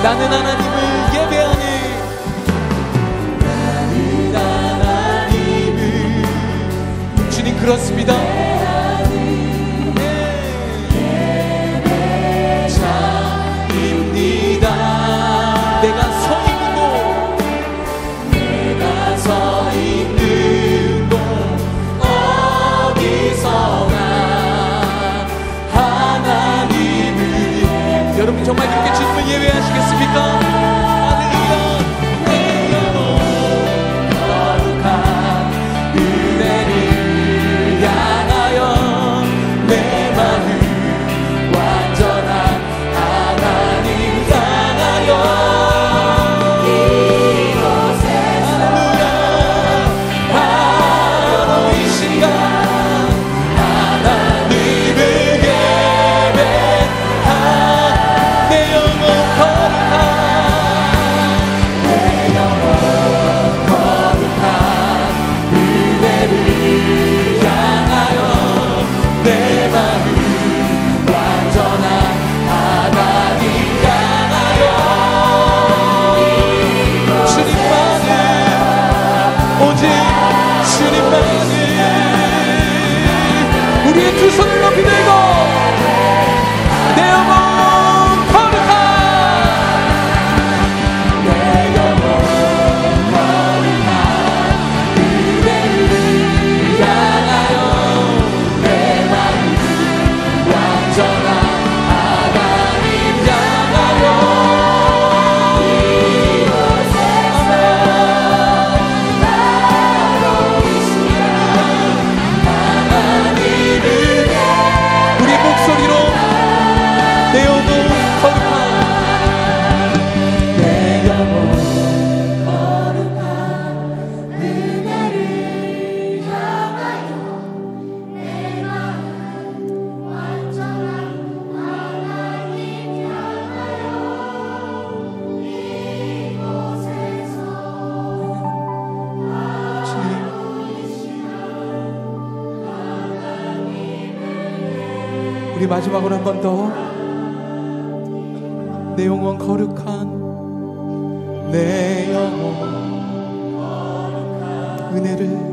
나는 하나님을 예배하니, 나는 하나님을, 주님 그렇습니다. 예배자입니다. 내가 서 있는 곳 어디서나 하나님을, 여러분 정말 그렇게 주님을 예배하시겠습니까? 할렐루야. 내 영혼 거룩한 은혜를 향하여 내 마음 완전한 하나님 향하여 이곳에서 바로 이 시간 하나님을 예배하 내 영혼 거룩한 은혜를 향하여 내 마음 완전한 하나님 향하여 주님만을, 오직 주님만을 우리의 두 손을 높이 들고 내 영혼 거룩한 은혜를 향하여 내 마음 완전한 하나님 향하여 이곳에서 바로 이 시간 하나님을 우리 목소리로 내 영혼 거룩한 내 영혼 거룩한 은혜를 향하여 내 마음 완전한 하나님 향하여 이곳에서 우리 마지막으로 한 번 더 내 영혼 거룩한 내 영혼 은혜를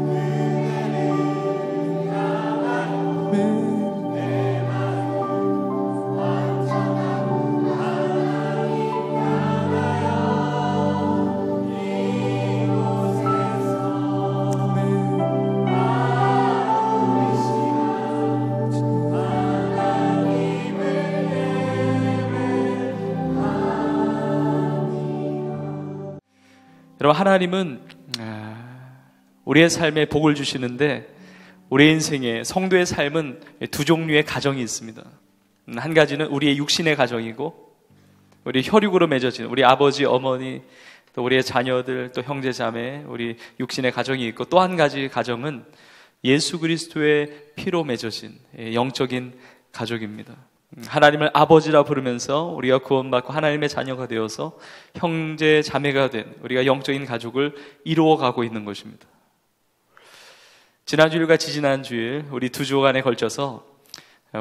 여러분, 하나님은 우리의 삶에 복을 주시는데 우리의 인생에 성도의 삶은 두 종류의 가정이 있습니다. 한 가지는 우리의 육신의 가정이고 우리 혈육으로 맺어진 우리 아버지, 어머니, 또 우리의 자녀들, 또 형제 자매, 우리 육신의 가정이 있고, 또 한 가지 가정은 예수 그리스도의 피로 맺어진 영적인 가족입니다. 하나님을 아버지라 부르면서 우리가 구원받고 하나님의 자녀가 되어서 형제 자매가 된 우리가 영적인 가족을 이루어가고 있는 것입니다. 지난 주일과 지지난 주일 우리 두 주간에 걸쳐서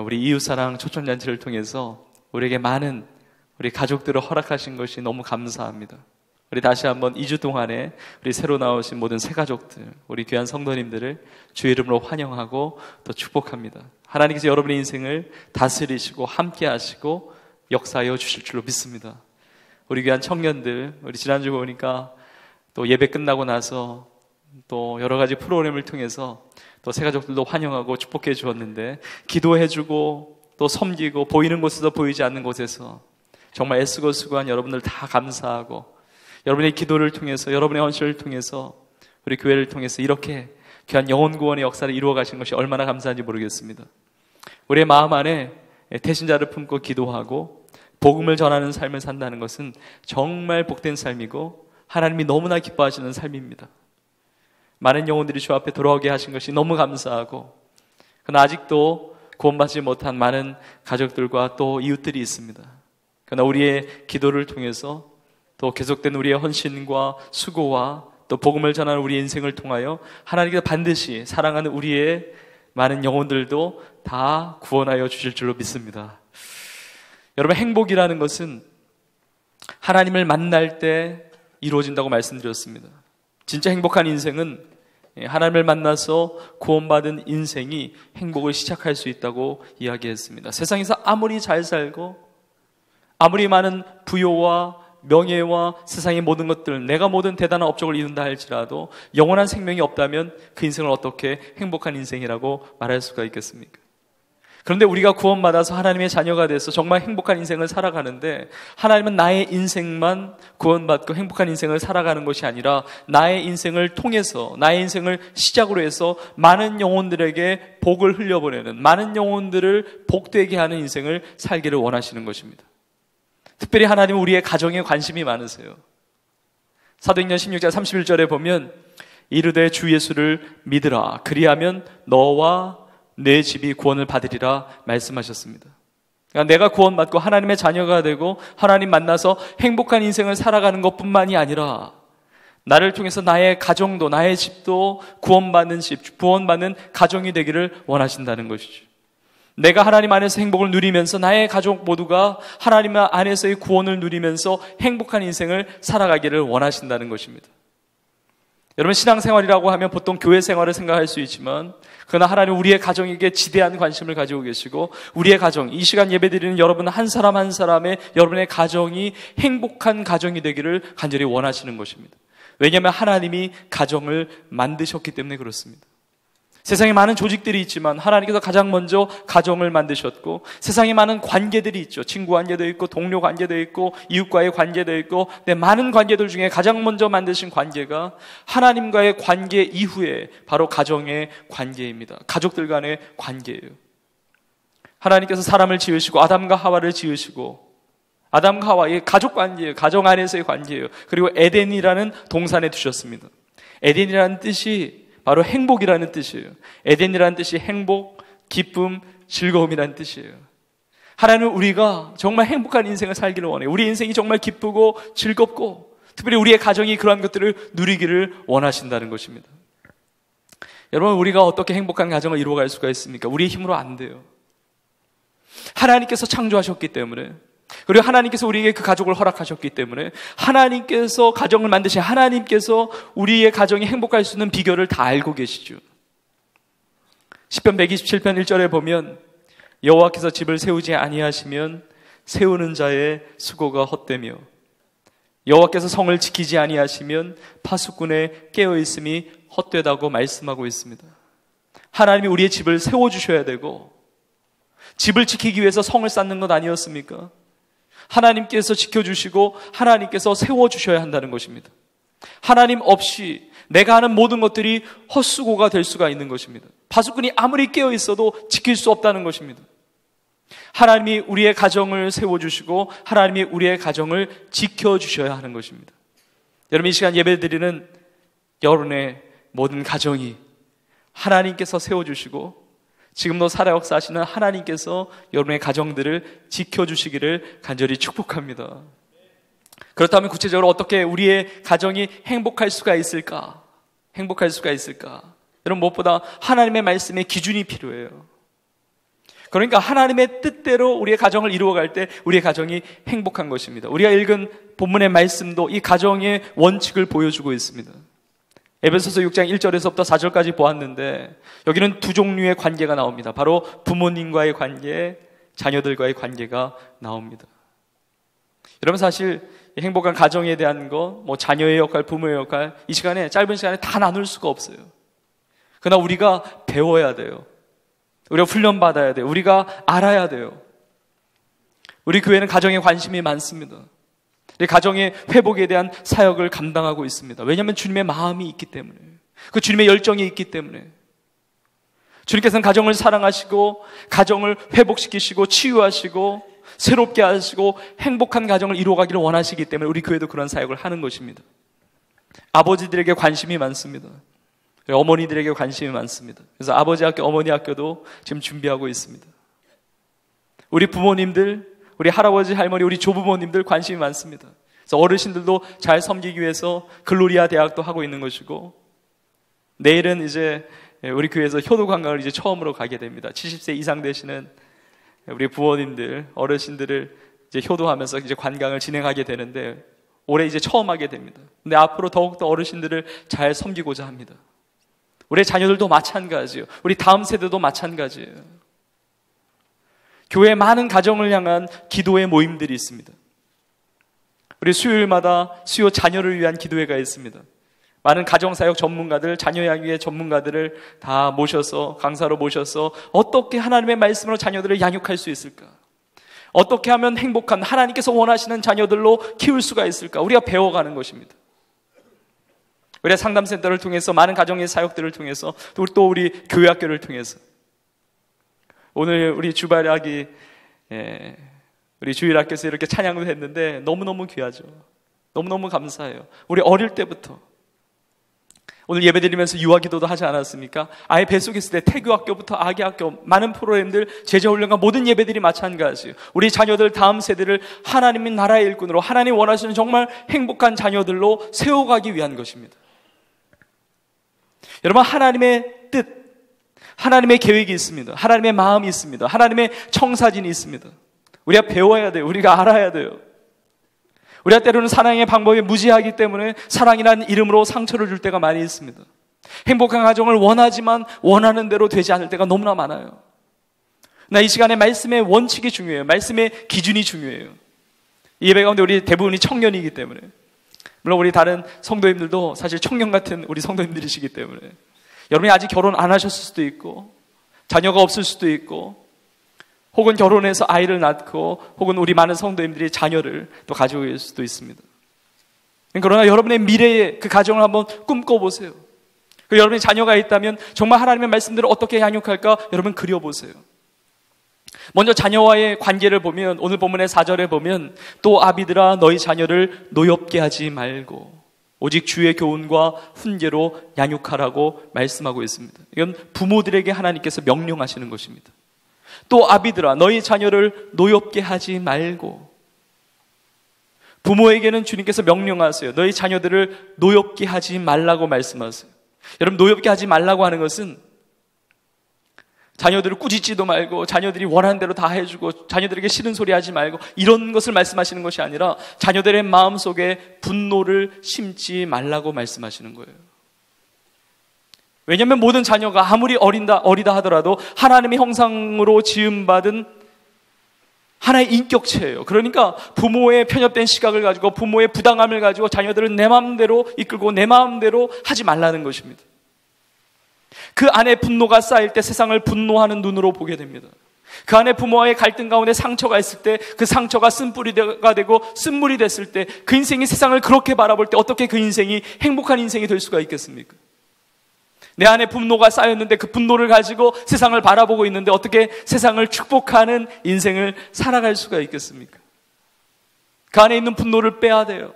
우리 이웃사랑 초청잔치를 통해서 우리에게 많은 우리 가족들을 허락하신 것이 너무 감사합니다. 우리 다시 한번 2주 동안에 우리 새로 나오신 모든 새 가족들, 우리 귀한 성도님들을 주의 이름으로 환영하고 또 축복합니다. 하나님께서 여러분의 인생을 다스리시고 함께 하시고 역사하여 주실 줄로 믿습니다. 우리 귀한 청년들, 우리 지난주 보니까 또 예배 끝나고 나서 또 여러 가지 프로그램을 통해서 또 새 가족들도 환영하고 축복해 주었는데, 기도해 주고 또 섬기고 보이는 곳에서 보이지 않는 곳에서 정말 애쓰고 수고한 여러분들 다 감사하고, 여러분의 기도를 통해서, 여러분의 헌신을 통해서, 우리 교회를 통해서 이렇게 귀한 영혼 구원의 역사를 이루어 가신 것이 얼마나 감사한지 모르겠습니다. 우리의 마음 안에 태신자를 품고 기도하고 복음을 전하는 삶을 산다는 것은 정말 복된 삶이고 하나님이 너무나 기뻐하시는 삶입니다. 많은 영혼들이 주 앞에 돌아오게 하신 것이 너무 감사하고, 그러나 아직도 구원받지 못한 많은 가족들과 또 이웃들이 있습니다. 그러나 우리의 기도를 통해서 또 계속된 우리의 헌신과 수고와 또 복음을 전하는 우리의 인생을 통하여 하나님께서 반드시 사랑하는 우리의 많은 영혼들도 다 구원하여 주실 줄로 믿습니다. 여러분, 행복이라는 것은 하나님을 만날 때 이루어진다고 말씀드렸습니다. 진짜 행복한 인생은 하나님을 만나서 구원받은 인생이 행복을 시작할 수 있다고 이야기했습니다. 세상에서 아무리 잘 살고 아무리 많은 부요와 명예와 세상의 모든 것들, 내가 모든 대단한 업적을 이룬다 할지라도 영원한 생명이 없다면 그 인생을 어떻게 행복한 인생이라고 말할 수가 있겠습니까? 그런데 우리가 구원받아서 하나님의 자녀가 돼서 정말 행복한 인생을 살아가는데, 하나님은 나의 인생만 구원받고 행복한 인생을 살아가는 것이 아니라 나의 인생을 통해서, 나의 인생을 시작으로 해서 많은 영혼들에게 복을 흘려보내는, 많은 영혼들을 복되게 하는 인생을 살기를 원하시는 것입니다. 특별히 하나님은 우리의 가정에 관심이 많으세요. 사도행전 16장 31절에 보면 이르되 주 예수를 믿으라, 그리하면 너와 내 집이 구원을 받으리라 말씀하셨습니다. 그러니까 내가 구원받고 하나님의 자녀가 되고 하나님 만나서 행복한 인생을 살아가는 것뿐만이 아니라 나를 통해서 나의 가정도, 나의 집도 구원받는 집, 구원받는 가정이 되기를 원하신다는 것이죠. 내가 하나님 안에서 행복을 누리면서 나의 가족 모두가 하나님 안에서의 구원을 누리면서 행복한 인생을 살아가기를 원하신다는 것입니다. 여러분, 신앙생활이라고 하면 보통 교회 생활을 생각할 수 있지만, 그러나 하나님 우리의 가정에게 지대한 관심을 가지고 계시고, 우리의 가정, 이 시간 예배드리는 여러분 한 사람 한 사람의 여러분의 가정이 행복한 가정이 되기를 간절히 원하시는 것입니다. 왜냐하면 하나님이 가정을 만드셨기 때문에 그렇습니다. 세상에 많은 조직들이 있지만 하나님께서 가장 먼저 가정을 만드셨고, 세상에 많은 관계들이 있죠. 친구 관계도 있고, 동료 관계도 있고, 이웃과의 관계도 있고, 많은 관계들 중에 가장 먼저 만드신 관계가 하나님과의 관계 이후에 바로 가정의 관계입니다. 가족들 간의 관계예요. 하나님께서 사람을 지으시고 아담과 하와를 지으시고, 아담과 하와의 가족 관계예요. 가정 안에서의 관계예요. 그리고 에덴이라는 동산에 두셨습니다. 에덴이라는 뜻이 바로 행복이라는 뜻이에요. 에덴이라는 뜻이 행복, 기쁨, 즐거움이라는 뜻이에요. 하나님은 우리가 정말 행복한 인생을 살기를 원해요. 우리 인생이 정말 기쁘고 즐겁고, 특별히 우리의 가정이 그러한 것들을 누리기를 원하신다는 것입니다. 여러분, 우리가 어떻게 행복한 가정을 이루어갈 수가 있습니까? 우리의 힘으로 안 돼요. 하나님께서 창조하셨기 때문에, 그리고 하나님께서 우리에게 그 가족을 허락하셨기 때문에, 하나님께서 가정을 만드신 하나님께서 우리의 가정이 행복할 수 있는 비결을 다 알고 계시죠. 시편 127편 1절에 보면 여호와께서 집을 세우지 아니하시면 세우는 자의 수고가 헛되며 여호와께서 성을 지키지 아니하시면 파수꾼의 깨어있음이 헛되다고 말씀하고 있습니다. 하나님이 우리의 집을 세워주셔야 되고, 집을 지키기 위해서 성을 쌓는 것 아니었습니까? 하나님께서 지켜주시고 하나님께서 세워주셔야 한다는 것입니다. 하나님 없이 내가 하는 모든 것들이 헛수고가 될 수가 있는 것입니다. 파수꾼이 아무리 깨어 있어도 지킬 수 없다는 것입니다. 하나님이 우리의 가정을 세워주시고 하나님이 우리의 가정을 지켜주셔야 하는 것입니다. 여러분, 이 시간 예배드리는 여러분의 모든 가정이 하나님께서 세워주시고 지금도 살아 역사하시는 하나님께서 여러분의 가정들을 지켜주시기를 간절히 축복합니다. 그렇다면 구체적으로 어떻게 우리의 가정이 행복할 수가 있을까? 행복할 수가 있을까? 여러분, 무엇보다 하나님의 말씀에 기준이 필요해요. 그러니까 하나님의 뜻대로 우리의 가정을 이루어갈 때 우리의 가정이 행복한 것입니다. 우리가 읽은 본문의 말씀도 이 가정의 원칙을 보여주고 있습니다. 에베소서 6장 1절에서부터 4절까지 보았는데 여기는 두 종류의 관계가 나옵니다. 바로 부모님과의 관계, 자녀들과의 관계가 나옵니다. 여러분, 사실 행복한 가정에 대한 것, 자녀의 역할, 부모의 역할, 이 시간에, 짧은 시간에 다 나눌 수가 없어요. 그러나 우리가 배워야 돼요. 우리가 훈련받아야 돼요. 우리가 알아야 돼요. 우리 교회는 가정에 관심이 많습니다. 가정의 회복에 대한 사역을 감당하고 있습니다. 왜냐하면 주님의 마음이 있기 때문에, 그 주님의 열정이 있기 때문에. 주님께서는 가정을 사랑하시고 가정을 회복시키시고 치유하시고 새롭게 하시고 행복한 가정을 이루어가기를 원하시기 때문에 우리 교회도 그런 사역을 하는 것입니다. 아버지들에게 관심이 많습니다. 어머니들에게 관심이 많습니다. 그래서 아버지 학교, 어머니 학교도 지금 준비하고 있습니다. 우리 부모님들, 우리 할아버지, 할머니, 우리 조부모님들 관심이 많습니다. 그래서 어르신들도 잘 섬기기 위해서 글로리아 대학도 하고 있는 것이고, 내일은 이제 우리 교회에서 효도 관광을 이제 처음으로 가게 됩니다. 70세 이상 되시는 우리 부모님들, 어르신들을 이제 효도하면서 이제 관광을 진행하게 되는데, 올해 이제 처음 하게 됩니다. 근데 앞으로 더욱더 어르신들을 잘 섬기고자 합니다. 우리 자녀들도 마찬가지예요. 우리 다음 세대도 마찬가지예요. 교회에 많은 가정을 향한 기도의 모임들이 있습니다. 우리 수요일마다 수요 자녀를 위한 기도회가 있습니다. 많은 가정사역 전문가들, 자녀양육의 전문가들을 다 모셔서, 강사로 모셔서 어떻게 하나님의 말씀으로 자녀들을 양육할 수 있을까? 어떻게 하면 행복한 하나님께서 원하시는 자녀들로 키울 수가 있을까? 우리가 배워가는 것입니다. 우리가 상담센터를 통해서, 많은 가정의 사역들을 통해서, 또 우리 교회학교를 통해서, 오늘 우리 주발학이 우리 주일학교에서 이렇게 찬양도 했는데 너무너무 귀하죠. 너무너무 감사해요. 우리 어릴 때부터, 오늘 예배드리면서 유아기도도 하지 않았습니까? 아예 뱃속에 있을 때 태교학교부터 아기학교, 많은 프로그램들, 제자훈련과 모든 예배들이 마찬가지예요. 우리 자녀들, 다음 세대를 하나님의 나라의 일꾼으로, 하나님 원하시는 정말 행복한 자녀들로 세워가기 위한 것입니다. 여러분, 하나님의 뜻, 하나님의 계획이 있습니다. 하나님의 마음이 있습니다. 하나님의 청사진이 있습니다. 우리가 배워야 돼요. 우리가 알아야 돼요. 우리가 때로는 사랑의 방법이 무지하기 때문에 사랑이라는 이름으로 상처를 줄 때가 많이 있습니다. 행복한 가정을 원하지만 원하는 대로 되지 않을 때가 너무나 많아요. 나 이 시간에 말씀의 원칙이 중요해요. 말씀의 기준이 중요해요. 이 예배 가운데 우리 대부분이 청년이기 때문에, 물론 우리 다른 성도님들도 사실 청년 같은 우리 성도님들이시기 때문에, 여러분이 아직 결혼 안 하셨을 수도 있고, 자녀가 없을 수도 있고, 혹은 결혼해서 아이를 낳고, 혹은 우리 많은 성도님들이 자녀를 또 가지고 있을 수도 있습니다. 그러나 여러분의 미래의 그 가정을 한번 꿈꿔보세요. 그리고 여러분의 자녀가 있다면 정말 하나님의 말씀대로 어떻게 양육할까 여러분 그려보세요. 먼저 자녀와의 관계를 보면, 오늘 본문의 4절에 보면, 또 아비들아 너희 자녀를 노엽게 하지 말고 오직 주의 교훈과 훈계로 양육하라고 말씀하고 있습니다. 이건 부모들에게 하나님께서 명령하시는 것입니다. 또 아비들아 너희 자녀를 노엽게 하지 말고, 부모에게는 주님께서 명령하세요. 너희 자녀들을 노엽게 하지 말라고 말씀하세요. 여러분, 노엽게 하지 말라고 하는 것은 자녀들을 꾸짖지도 말고, 자녀들이 원하는 대로 다 해주고, 자녀들에게 싫은 소리 하지 말고, 이런 것을 말씀하시는 것이 아니라 자녀들의 마음속에 분노를 심지 말라고 말씀하시는 거예요. 왜냐하면 모든 자녀가 아무리 어리다 하더라도 하나님의 형상으로 지음받은 하나의 인격체예요. 그러니까 부모의 편협된 시각을 가지고, 부모의 부당함을 가지고 자녀들을 내 마음대로 이끌고 내 마음대로 하지 말라는 것입니다. 그 안에 분노가 쌓일 때 세상을 분노하는 눈으로 보게 됩니다. 그 안에 부모와의 갈등 가운데 상처가 있을 때 그 상처가 쓴뿌리가 되고 쓴물이 됐을 때 그 인생이 세상을 그렇게 바라볼 때 어떻게 그 인생이 행복한 인생이 될 수가 있겠습니까? 내 안에 분노가 쌓였는데 그 분노를 가지고 세상을 바라보고 있는데 어떻게 세상을 축복하는 인생을 살아갈 수가 있겠습니까? 그 안에 있는 분노를 빼야 돼요.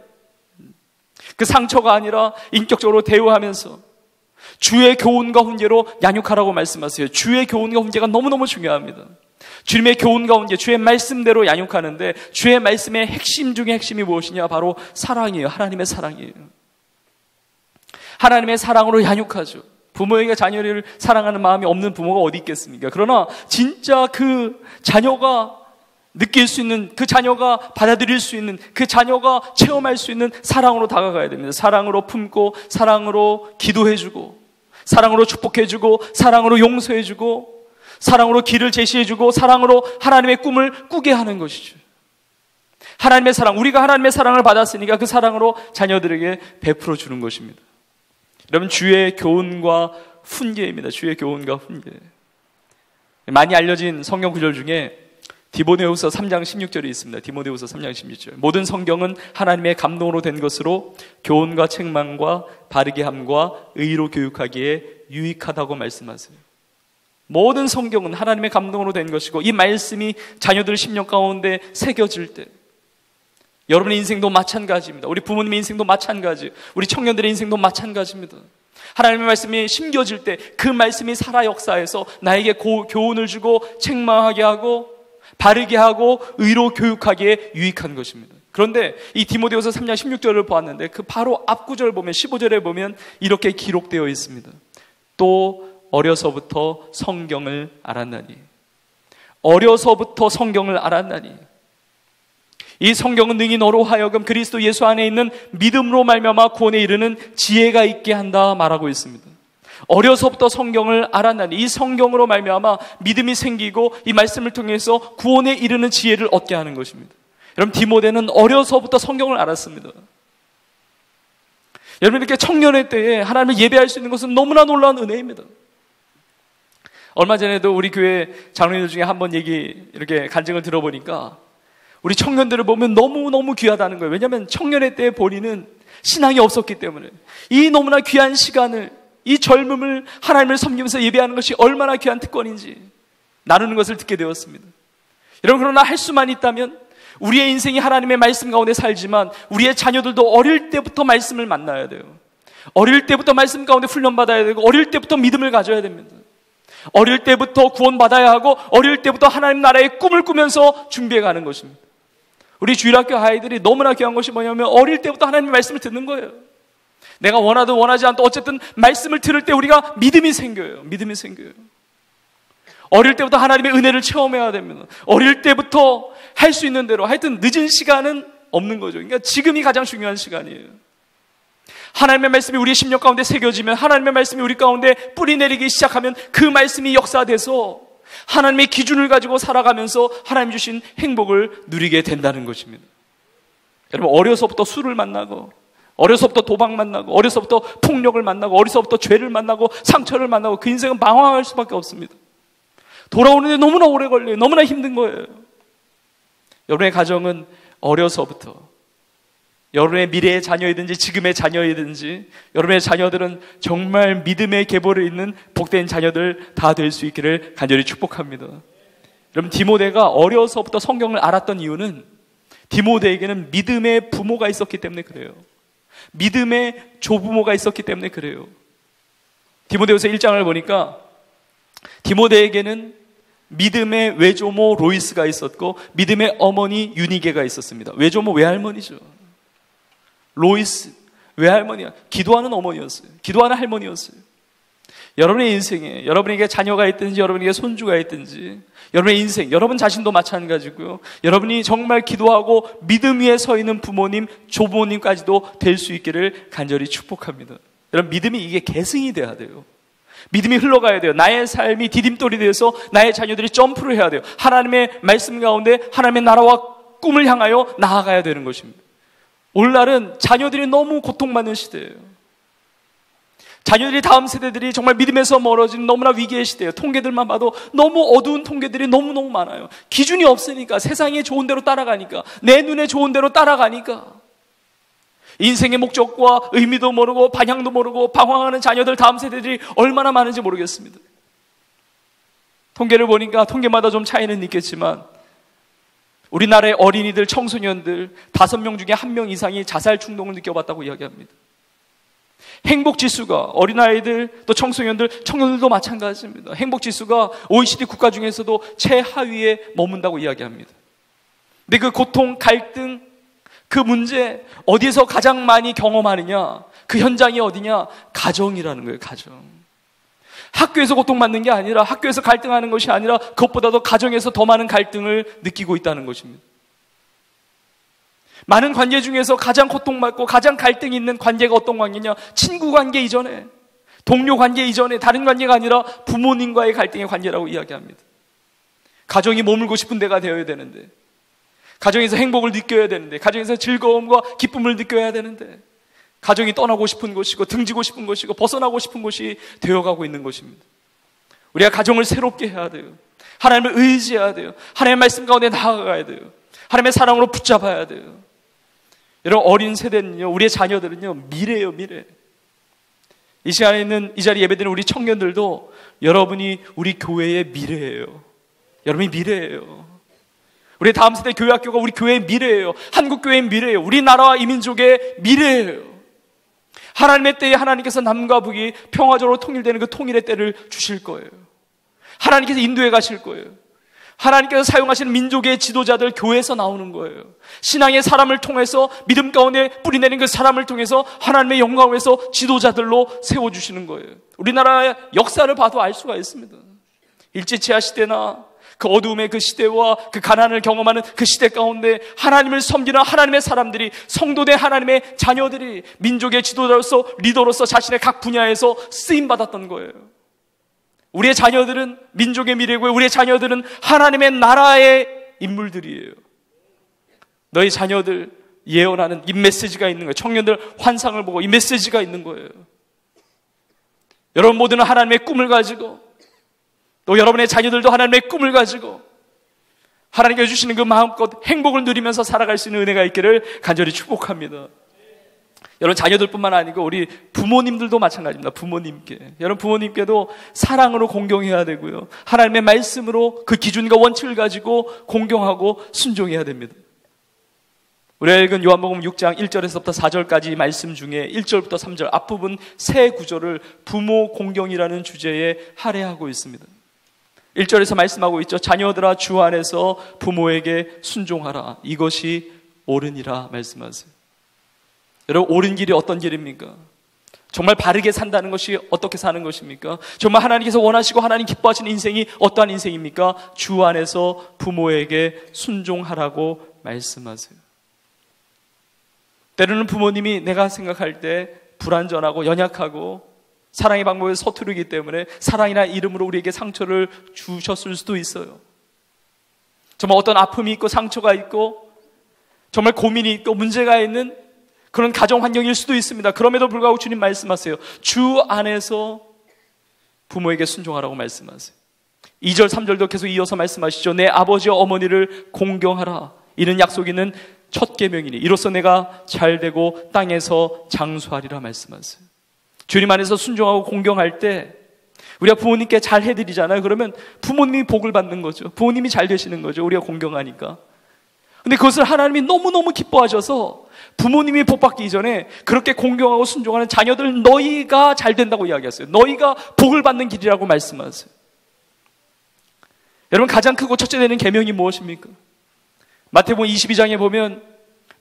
그 상처가 아니라 인격적으로 대우하면서 주의 교훈과 훈계로 양육하라고 말씀하세요. 주의 교훈과 훈계가 너무너무 중요합니다. 주님의 교훈과 훈계, 주의 말씀대로 양육하는데 주의 말씀의 핵심 중에 핵심이 무엇이냐? 바로 사랑이에요. 하나님의 사랑이에요. 하나님의 사랑으로 양육하죠. 부모에게 자녀를 사랑하는 마음이 없는 부모가 어디 있겠습니까? 그러나 진짜 그 자녀가 느낄 수 있는, 그 자녀가 받아들일 수 있는, 그 자녀가 체험할 수 있는 사랑으로 다가가야 됩니다. 사랑으로 품고, 사랑으로 기도해주고, 사랑으로 축복해주고, 사랑으로 용서해주고, 사랑으로 길을 제시해주고, 사랑으로 하나님의 꿈을 꾸게 하는 것이죠. 하나님의 사랑, 우리가 하나님의 사랑을 받았으니까 그 사랑으로 자녀들에게 베풀어 주는 것입니다. 여러분, 주의 교훈과 훈계입니다. 주의 교훈과 훈계. 많이 알려진 성경 구절 중에 디모데후서 3장 16절이 있습니다. 디모데후서 3장 16절. 모든 성경은 하나님의 감동으로 된 것으로 교훈과 책망과 바르게 함과 의로 교육하기에 유익하다고 말씀하세요. 모든 성경은 하나님의 감동으로 된 것이고 이 말씀이 자녀들 심령 가운데 새겨질 때 여러분의 인생도 마찬가지입니다. 우리 부모님의 인생도 마찬가지, 우리 청년들의 인생도 마찬가지입니다. 하나님의 말씀이 심겨질 때 그 말씀이 살아 역사해서 나에게 교훈을 주고 책망하게 하고 바르게 하고 의로 교육하기에 유익한 것입니다. 그런데 이 디모데후서 3장 16절을 보았는데 그 바로 앞구절 보면 15절에 보면 이렇게 기록되어 있습니다. 또 어려서부터 성경을 알았나니. 어려서부터 성경을 알았나니. 이 성경은 능히 너로 하여금 그리스도 예수 안에 있는 믿음으로 말미암아 구원에 이르는 지혜가 있게 한다 말하고 있습니다. 어려서부터 성경을 알았나니. 이 성경으로 말미암아 믿음이 생기고 이 말씀을 통해서 구원에 이르는 지혜를 얻게 하는 것입니다. 여러분, 디모데는 어려서부터 성경을 알았습니다. 여러분, 이렇게 청년의 때에 하나님을 예배할 수 있는 것은 너무나 놀라운 은혜입니다. 얼마 전에도 우리 교회 장로님들 중에 한 번 이렇게 간증을 들어보니까 우리 청년들을 보면 너무너무 귀하다는 거예요. 왜냐하면 청년의 때에 본인은 신앙이 없었기 때문에 이 너무나 귀한 시간을, 이 젊음을 하나님을 섬기면서 예배하는 것이 얼마나 귀한 특권인지 나누는 것을 듣게 되었습니다. 여러분, 그러나 할 수만 있다면 우리의 인생이 하나님의 말씀 가운데 살지만 우리의 자녀들도 어릴 때부터 말씀을 만나야 돼요. 어릴 때부터 말씀 가운데 훈련받아야 되고 어릴 때부터 믿음을 가져야 됩니다. 어릴 때부터 구원받아야 하고 어릴 때부터 하나님 나라의 꿈을 꾸면서 준비해가는 것입니다. 우리 주일학교 아이들이 너무나 귀한 것이 뭐냐면 어릴 때부터 하나님의 말씀을 듣는 거예요. 내가 원하든 원하지 않든 어쨌든 말씀을 들을 때 우리가 믿음이 생겨요. 믿음이 생겨요. 어릴 때부터 하나님의 은혜를 체험해야 됩니다. 어릴 때부터 할 수 있는 대로, 하여튼 늦은 시간은 없는 거죠. 그러니까 지금이 가장 중요한 시간이에요. 하나님의 말씀이 우리의 심령 가운데 새겨지면, 하나님의 말씀이 우리 가운데 뿌리 내리기 시작하면 그 말씀이 역사돼서 하나님의 기준을 가지고 살아가면서 하나님 주신 행복을 누리게 된다는 것입니다. 여러분, 어려서부터 술을 만나고 어려서부터 도박 만나고 어려서부터 폭력을 만나고 어려서부터 죄를 만나고 상처를 만나고 그 인생은 망황할 수밖에 없습니다. 돌아오는데 너무나 오래 걸려요. 너무나 힘든 거예요. 여러분의 가정은 어려서부터, 여러분의 미래의 자녀이든지 지금의 자녀이든지 여러분의 자녀들은 정말 믿음의 계보를 잇는 복된 자녀들 다 될 수 있기를 간절히 축복합니다. 여러분, 디모데가 어려서부터 성경을 알았던 이유는 디모데에게는 믿음의 부모가 있었기 때문에 그래요. 믿음의 조부모가 있었기 때문에 그래요. 디모데후서 1장을 보니까 디모데에게는 믿음의 외조모 로이스가 있었고 믿음의 어머니 유니게가 있었습니다. 외조모 외할머니죠. 로이스 외할머니야. 기도하는 어머니였어요. 기도하는 할머니였어요. 여러분의 인생에 여러분에게 자녀가 있든지 여러분에게 손주가 있든지 여러분의 인생, 여러분 자신도 마찬가지고요. 여러분이 정말 기도하고 믿음 위에 서 있는 부모님, 조부모님까지도 될 수 있기를 간절히 축복합니다. 여러분, 믿음이 이게 계승이 돼야 돼요. 믿음이 흘러가야 돼요. 나의 삶이 디딤돌이 되어서 나의 자녀들이 점프를 해야 돼요. 하나님의 말씀 가운데 하나님의 나라와 꿈을 향하여 나아가야 되는 것입니다. 오늘날은 자녀들이 너무 고통받는 시대예요. 자녀들이, 다음 세대들이 정말 믿음에서 멀어지는 너무나 위기의 시대예요. 통계들만 봐도 너무 어두운 통계들이 너무너무 많아요. 기준이 없으니까, 세상이 좋은 대로 따라가니까, 내 눈에 좋은 대로 따라가니까 인생의 목적과 의미도 모르고 방향도 모르고 방황하는 자녀들, 다음 세대들이 얼마나 많은지 모르겠습니다. 통계를 보니까 통계마다 좀 차이는 있겠지만 우리나라의 어린이들, 청소년들 5명 중에 1명 이상이 자살 충동을 느껴봤다고 이야기합니다. 행복지수가 어린아이들 또 청소년들, 청년들도 마찬가지입니다. 행복지수가 OECD 국가 중에서도 최하위에 머문다고 이야기합니다. 근데 그 고통, 갈등, 그 문제 어디서 가장 많이 경험하느냐? 그 현장이 어디냐? 가정이라는 거예요. 가정. 학교에서 고통받는 게 아니라, 학교에서 갈등하는 것이 아니라 그것보다도 가정에서 더 많은 갈등을 느끼고 있다는 것입니다. 많은 관계 중에서 가장 고통받고 가장 갈등이 있는 관계가 어떤 관계냐? 친구 관계 이전에, 동료 관계 이전에, 다른 관계가 아니라 부모님과의 갈등의 관계라고 이야기합니다. 가정이 머물고 싶은 데가 되어야 되는데, 가정에서 행복을 느껴야 되는데, 가정에서 즐거움과 기쁨을 느껴야 되는데, 가정이 떠나고 싶은 곳이고 등지고 싶은 곳이고 벗어나고 싶은 곳이 되어가고 있는 것입니다. 우리가 가정을 새롭게 해야 돼요. 하나님을 의지해야 돼요. 하나님의 말씀 가운데 나아가야 돼요. 하나님의 사랑으로 붙잡아야 돼요. 여러분, 어린 세대는요, 우리의 자녀들은요, 미래예요, 미래. 이 시간에 있는, 이 자리에 예배드리는 우리 청년들도 여러분이 우리 교회의 미래예요. 여러분이 미래예요. 우리 다음 세대 교회학교가 우리 교회의 미래예요. 한국교회의 미래예요. 우리나라와 이 민족의 미래예요. 하나님의 때에 하나님께서 남과 북이 평화적으로 통일되는 그 통일의 때를 주실 거예요. 하나님께서 인도해 가실 거예요. 하나님께서 사용하시는 민족의 지도자들 교회에서 나오는 거예요. 신앙의 사람을 통해서 믿음 가운데 뿌리내는 그 사람을 통해서 하나님의 영광을 위해서 지도자들로 세워주시는 거예요. 우리나라의 역사를 봐도 알 수가 있습니다. 일제치하 시대나 그 어두움의 그 시대와 그 가난을 경험하는 그 시대 가운데 하나님을 섬기는 하나님의 사람들이, 성도된 하나님의 자녀들이 민족의 지도자로서, 리더로서 자신의 각 분야에서 쓰임받았던 거예요. 우리의 자녀들은 민족의 미래고요, 우리의 자녀들은 하나님의 나라의 인물들이에요. 너희 자녀들 예언하는 이 메시지가 있는 거예요. 청년들 환상을 보고 이 메시지가 있는 거예요. 여러분 모두는 하나님의 꿈을 가지고, 또 여러분의 자녀들도 하나님의 꿈을 가지고 하나님께서 주시는 그 마음껏 행복을 누리면서 살아갈 수 있는 은혜가 있기를 간절히 축복합니다. 여러분, 자녀들뿐만 아니고 우리 부모님들도 마찬가지입니다. 부모님께, 여러분 부모님께도 사랑으로 공경해야 되고요, 하나님의 말씀으로 그 기준과 원칙을 가지고 공경하고 순종해야 됩니다. 우리가 읽은 요한복음 6장 1절에서부터 4절까지 말씀 중에 1절부터 3절 앞부분 세 구절을 부모 공경이라는 주제에 할애하고 있습니다. 1절에서 말씀하고 있죠. 자녀들아, 주 안에서 부모에게 순종하라. 이것이 옳으니라 말씀하세요. 여러분, 옳은 길이 어떤 길입니까? 정말 바르게 산다는 것이 어떻게 사는 것입니까? 정말 하나님께서 원하시고 하나님 기뻐하시는 인생이 어떠한 인생입니까? 주 안에서 부모에게 순종하라고 말씀하세요. 때로는 부모님이 내가 생각할 때 불완전하고 연약하고 사랑의 방법에 서투르기 때문에 사랑이나 이름으로 우리에게 상처를 주셨을 수도 있어요. 정말 어떤 아픔이 있고 상처가 있고 정말 고민이 있고 문제가 있는 그런 가정 환경일 수도 있습니다. 그럼에도 불구하고 주님 말씀하세요. 주 안에서 부모에게 순종하라고 말씀하세요. 2절 3절도 계속 이어서 말씀하시죠. 내 아버지와 어머니를 공경하라. 이는 약속 있는 첫 계명이니 이로써 내가 잘되고 땅에서 장수하리라 말씀하세요. 주님 안에서 순종하고 공경할 때 우리가 부모님께 잘 해드리잖아요. 그러면 부모님이 복을 받는 거죠. 부모님이 잘 되시는 거죠. 우리가 공경하니까. 근데 그것을 하나님이 너무너무 기뻐하셔서 부모님이 복 받기 이전에 그렇게 공경하고 순종하는 자녀들 너희가 잘 된다고 이야기하세요. 너희가 복을 받는 길이라고 말씀하세요. 여러분, 가장 크고 첫째 되는 계명이 무엇입니까? 마태복음 22장에 보면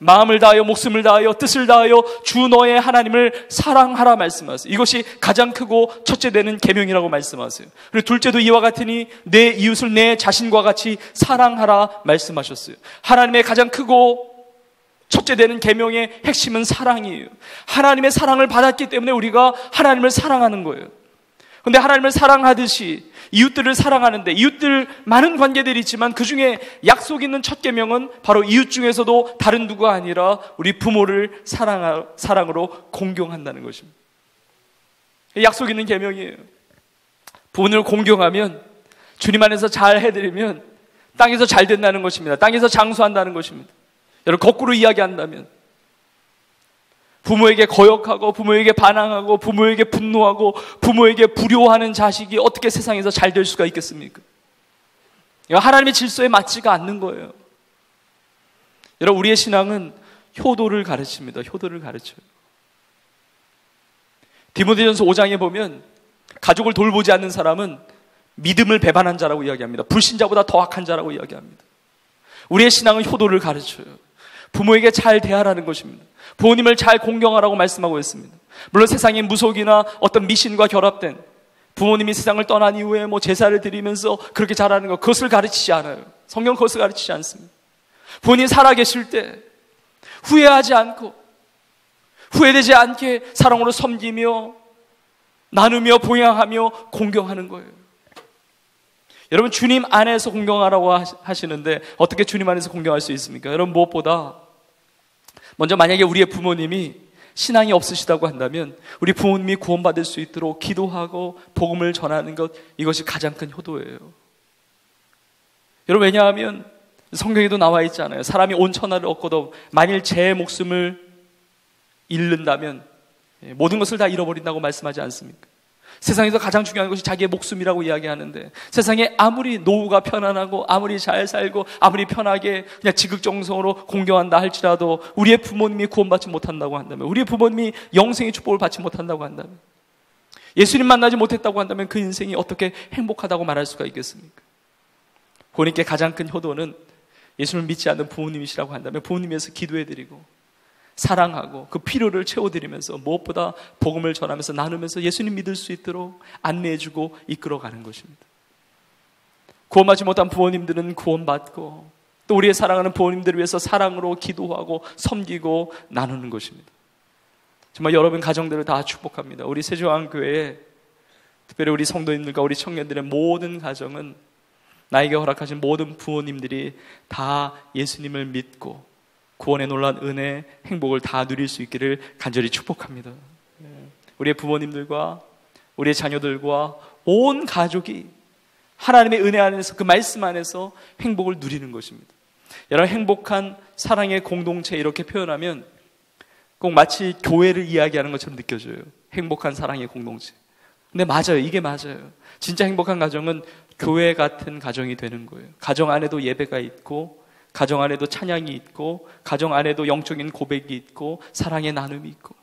마음을 다하여 목숨을 다하여 뜻을 다하여 주 너의 하나님을 사랑하라 말씀하세요. 이것이 가장 크고 첫째 되는 계명이라고 말씀하세요. 그리고 둘째도 이와 같으니 내 이웃을 내 자신과 같이 사랑하라 말씀하셨어요. 하나님의 가장 크고 첫째 되는 계명의 핵심은 사랑이에요. 하나님의 사랑을 받았기 때문에 우리가 하나님을 사랑하는 거예요. 그런데 하나님을 사랑하듯이 이웃들을 사랑하는데, 이웃들 많은 관계들이 있지만 그 중에 약속 있는 첫 계명은 바로 이웃 중에서도 다른 누가 아니라 우리 부모를 사랑으로 공경한다는 것입니다. 약속 있는 계명이에요. 부모를 공경하면, 주님 안에서 잘 해드리면 땅에서 잘 된다는 것입니다. 땅에서 장수한다는 것입니다. 여러분, 거꾸로 이야기한다면 부모에게 거역하고 부모에게 반항하고 부모에게 분노하고 부모에게 불효하는 자식이 어떻게 세상에서 잘 될 수가 있겠습니까? 하나님의 질서에 맞지가 않는 거예요. 여러분, 우리의 신앙은 효도를 가르칩니다. 효도를 가르쳐요. 디모데전서 5장에 보면 가족을 돌보지 않는 사람은 믿음을 배반한 자라고 이야기합니다. 불신자보다 더 악한 자라고 이야기합니다. 우리의 신앙은 효도를 가르쳐요. 부모에게 잘 대하라는 것입니다. 부모님을 잘 공경하라고 말씀하고 있습니다. 물론 세상의 무속이나 어떤 미신과 결합된 부모님이 세상을 떠난 이후에 제사를 드리면서 그렇게 잘하는 것, 그것을 가르치지 않아요. 성경 그것을 가르치지 않습니다. 부모님 살아계실 때 후회하지 않고 후회되지 않게 사랑으로 섬기며 나누며 봉양하며 공경하는 거예요. 여러분, 주님 안에서 공경하라고 하시는데 어떻게 주님 안에서 공경할 수 있습니까? 여러분, 무엇보다 먼저 만약에 우리의 부모님이 신앙이 없으시다고 한다면 우리 부모님이 구원받을 수 있도록 기도하고 복음을 전하는 것, 이것이 가장 큰 효도예요. 여러분, 왜냐하면 성경에도 나와 있잖아요. 사람이 온 천하를 얻고도 만일 제 목숨을 잃는다면 모든 것을 다 잃어버린다고 말씀하지 않습니까? 세상에서 가장 중요한 것이 자기의 목숨이라고 이야기하는데, 세상에 아무리 노후가 편안하고 아무리 잘 살고 아무리 편하게 그냥 지극정성으로 공경한다 할지라도 우리의 부모님이 구원받지 못한다고 한다면, 우리의 부모님이 영생의 축복을 받지 못한다고 한다면, 예수님 만나지 못했다고 한다면 그 인생이 어떻게 행복하다고 말할 수가 있겠습니까? 본인께 가장 큰 효도는 예수님을 믿지 않는 부모님이시라고 한다면 부모님에서 기도해드리고 사랑하고 그 필요를 채워드리면서 무엇보다 복음을 전하면서 나누면서 예수님 믿을 수 있도록 안내해주고 이끌어가는 것입니다. 구원받지 못한 부모님들은 구원받고 또 우리의 사랑하는 부모님들을 위해서 사랑으로 기도하고 섬기고 나누는 것입니다. 정말 여러분 가정들을 다 축복합니다. 우리 세조항교회에 특별히 우리 성도님들과 우리 청년들의 모든 가정은 나에게 허락하신 모든 부모님들이 다 예수님을 믿고 구원의 놀라운 은혜, 행복을 다 누릴 수 있기를 간절히 축복합니다. 우리의 부모님들과 우리의 자녀들과 온 가족이 하나님의 은혜 안에서, 그 말씀 안에서 행복을 누리는 것입니다. 여러분, 행복한 사랑의 공동체, 이렇게 표현하면 꼭 마치 교회를 이야기하는 것처럼 느껴져요. 행복한 사랑의 공동체. 근데 맞아요. 이게 맞아요. 진짜 행복한 가정은 교회 같은 가정이 되는 거예요. 가정 안에도 예배가 있고, 가정 안에도 찬양이 있고, 가정 안에도 영적인 고백이 있고, 사랑의 나눔이 있고,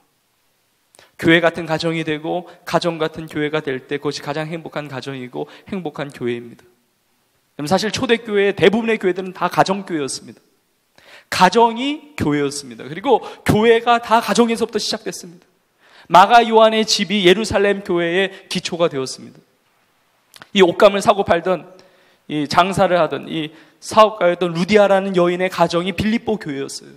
교회 같은 가정이 되고 가정 같은 교회가 될 때 그것이 가장 행복한 가정이고 행복한 교회입니다. 사실 초대교회의 대부분의 교회들은 다 가정교회였습니다. 가정이 교회였습니다. 그리고 교회가 다 가정에서부터 시작됐습니다. 마가 요한의 집이 예루살렘 교회의 기초가 되었습니다. 이 옷감을 사고 팔던, 이 장사를 하던 이 사업가였던 루디아라는 여인의 가정이 빌립보 교회였어요.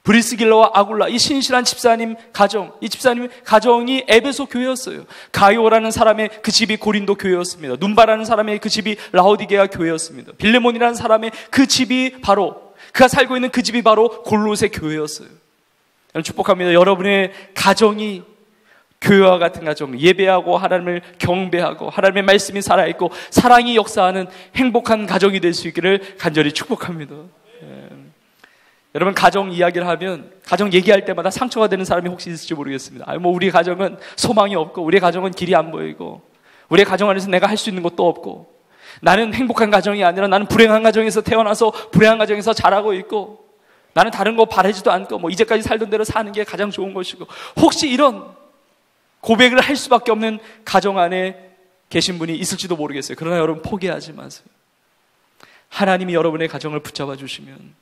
브리스길라와 아굴라, 이 신실한 집사님 가정, 이 집사님 가정이 에베소 교회였어요. 가요라는 사람의 그 집이 고린도 교회였습니다. 눈바라는 사람의 그 집이 라오디게아 교회였습니다. 빌레몬이라는 사람의 그 집이 바로, 그가 살고 있는 그 집이 바로 골로새 교회였어요. 여러분 축복합니다. 여러분의 가정이 교회와 같은 가정, 예배하고 하나님을 경배하고 하나님의 말씀이 살아있고 사랑이 역사하는 행복한 가정이 될 수 있기를 간절히 축복합니다. 여러분 가정 이야기를 하면, 가정 얘기할 때마다 상처가 되는 사람이 혹시 있을지 모르겠습니다. 우리 가정은 소망이 없고, 우리 가정은 길이 안 보이고, 우리 가정 안에서 내가 할 수 있는 것도 없고, 나는 행복한 가정이 아니라 나는 불행한 가정에서 태어나서 불행한 가정에서 자라고 있고, 나는 다른 거 바라지도 않고 이제까지 살던 대로 사는 게 가장 좋은 것이고, 혹시 이런 고백을 할 수밖에 없는 가정 안에 계신 분이 있을지도 모르겠어요. 그러나 여러분 포기하지 마세요. 하나님이 여러분의 가정을 붙잡아 주시면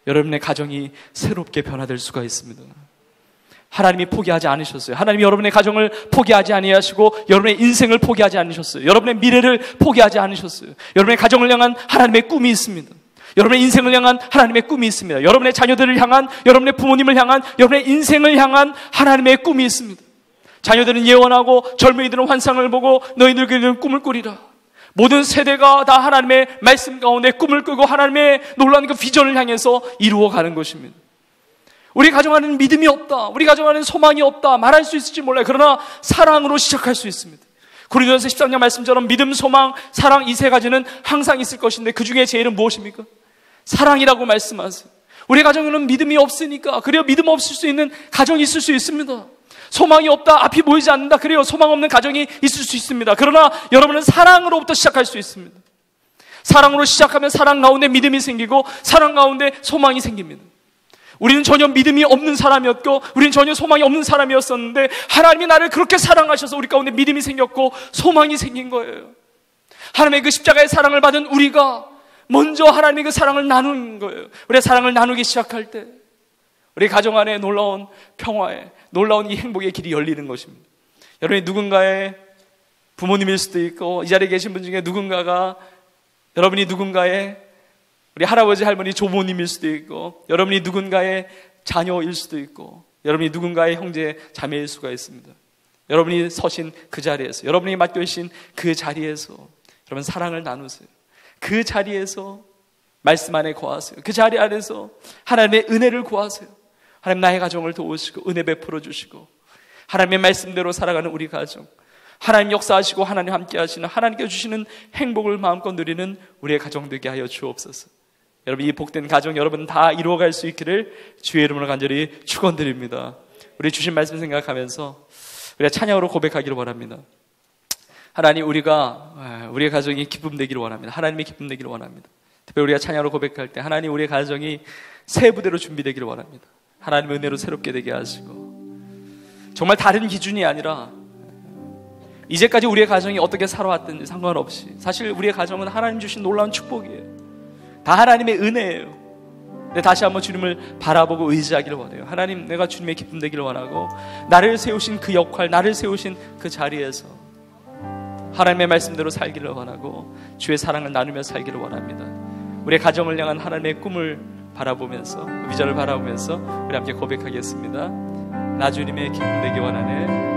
여러분의 가정이 새롭게 변화될 수가 있습니다. 하나님이 포기하지 않으셨어요. 하나님이 여러분의 가정을 포기하지 아니하시고 여러분의 인생을 포기하지 않으셨어요. 여러분의 미래를 포기하지 않으셨어요. 여러분의 가정을 향한 하나님의 꿈이 있습니다. 여러분의 인생을 향한 하나님의 꿈이 있습니다. 여러분의 자녀들을 향한, 여러분의 부모님을 향한, 여러분의 인생을 향한 하나님의 꿈이 있습니다. 자녀들은 예언하고 젊은이들은 환상을 보고 너희들은 꿈을 꾸리라. 모든 세대가 다 하나님의 말씀 가운데 꿈을 꾸고 하나님의 놀라운 그 비전을 향해서 이루어가는 것입니다. 우리 가정 안에는 믿음이 없다, 우리 가정 안에는 소망이 없다 말할 수 있을지 몰라요. 그러나 사랑으로 시작할 수 있습니다. 고린도전서 13장 말씀처럼 믿음, 소망, 사랑 이 세 가지는 항상 있을 것인데 그 중에 제일은 무엇입니까? 사랑이라고 말씀하세요. 우리 가정에는 믿음이 없으니까, 그래요, 믿음 없을 수 있는 가정이 있을 수 있습니다. 소망이 없다, 앞이 보이지 않는다, 그래요, 소망 없는 가정이 있을 수 있습니다. 그러나 여러분은 사랑으로부터 시작할 수 있습니다. 사랑으로 시작하면 사랑 가운데 믿음이 생기고 사랑 가운데 소망이 생깁니다. 우리는 전혀 믿음이 없는 사람이었고 우리는 전혀 소망이 없는 사람이었었는데 하나님이 나를 그렇게 사랑하셔서 우리 가운데 믿음이 생겼고 소망이 생긴 거예요. 하나님의 그 십자가의 사랑을 받은 우리가 먼저 하나님의 그 사랑을 나누는 거예요. 우리가 사랑을 나누기 시작할 때 우리 가정 안에 놀라운 평화에 놀라운 이 행복의 길이 열리는 것입니다. 여러분이 누군가의 부모님일 수도 있고 이 자리에 계신 분 중에 여러분이 누군가의 우리 할아버지 할머니 조부님일 수도 있고 여러분이 누군가의 자녀일 수도 있고 여러분이 누군가의 형제 자매일 수가 있습니다. 여러분이 서신 그 자리에서 여러분이 맡겨 계신 그 자리에서 여러분 사랑을 나누세요. 그 자리에서 말씀 안에 거하세요. 그 자리 안에서 하나님의 은혜를 구하세요. 하나님 나의 가정을 도우시고 은혜 베풀어 주시고 하나님의 말씀대로 살아가는 우리 가정, 하나님 역사하시고 하나님 함께 하시는 하나님께 주시는 행복을 마음껏 누리는 우리의 가정 되게 하여 주옵소서. 여러분 이 복된 가정 여러분 다 이루어갈 수 있기를 주의 이름으로 간절히 축원드립니다. 우리 주신 말씀 생각하면서 우리가 찬양으로 고백하기를 원합니다. 하나님 우리의 가정이 기쁨 되기를 원합니다. 하나님의 기쁨 되기를 원합니다. 특별히 우리가 찬양으로 고백할 때 하나님 우리의 가정이 새 부대로 준비되기를 원합니다. 하나님의 은혜로 새롭게 되게 하시고 정말 다른 기준이 아니라 이제까지 우리의 가정이 어떻게 살아왔든지 상관없이 사실 우리의 가정은 하나님 주신 놀라운 축복이에요. 다 하나님의 은혜예요. 근데 다시 한번 주님을 바라보고 의지하기를 원해요. 하나님 내가 주님의 기쁨 되기를 원하고 나를 세우신 그 역할 나를 세우신 그 자리에서 하나님의 말씀대로 살기를 원하고 주의 사랑을 나누며 살기를 원합니다. 우리의 가정을 향한 하나님의 꿈을 바라보면서 비전을 바라보면서 우리 함께 고백하겠습니다. 나 주님의 기쁨 되기 원하네.